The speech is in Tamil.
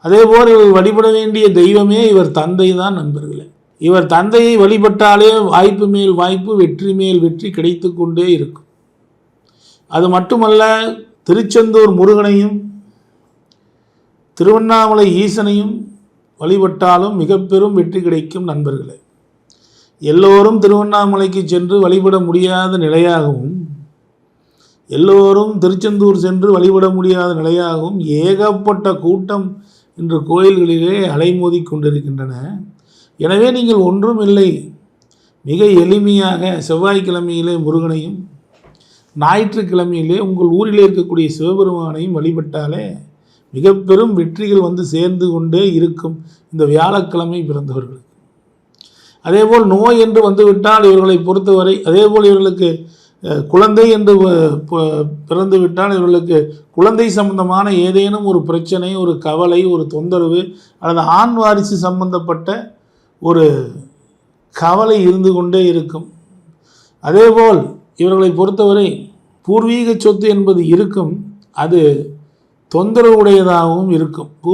அதேபோல் இவர் வழிபட வேண்டிய தெய்வமே இவர் தந்தை தான் நண்பர்களே. இவர் தந்தையை வழிபட்டாலே வாய்ப்பு மேல் வாய்ப்பு, வெற்றி மேல் வெற்றி கிடைத்து கொண்டே இருக்கும். அது மட்டுமல்ல, திருச்செந்தூர் முருகனையும் திருவண்ணாமலை ஈசனையும் வழிபட்டாலும் மிக பெரும் வெற்றி கிடைக்கும் நண்பர்களே. எல்லோரும் திருவண்ணாமலைக்கு சென்று வழிபட முடியாத நிலையாகவும், எல்லோரும் திருச்செந்தூர் சென்று வழிபட முடியாத நிலையாகவும் ஏகப்பட்ட கூட்டம் இன்று கோயில்களிலே அலைமோதி கொண்டிருக்கின்றன. எனவே நீங்கள் ஒன்றும் இல்லை, மிக எளிமையாக செவ்வாய்க்கிழமையிலே முருகனையும் ஞாயிற்றுக்கிழமையிலே உங்கள் ஊரில் இருக்கக்கூடிய சிவபெருமானையும் வழிபட்டாலே மிக பெரும் வெற்றிகள் வந்து சேர்ந்து கொண்டே இருக்கும் இந்த வியாழக்கிழமை பிறந்தவர்களுக்கு. அதேபோல் நோய் என்று வந்துவிட்டால் இவர்களை பொறுத்தவரை, அதேபோல் இவர்களுக்கு குழந்தை என்று பிறந்து விட்டால் இவர்களுக்கு குழந்தை சம்பந்தமான ஏதேனும் ஒரு பிரச்சனை, ஒரு கவலை, ஒரு தொந்தரவு அல்லது ஆண் வாரிசு சம்பந்தப்பட்ட ஒரு கவலை இருந்து கொண்டே இருக்கும். அதேபோல் இவர்களை பொறுத்தவரை பூர்வீக சொத்து என்பது இருக்கும், அது தொந்தரவுடையதாகவும் இருக்கும்.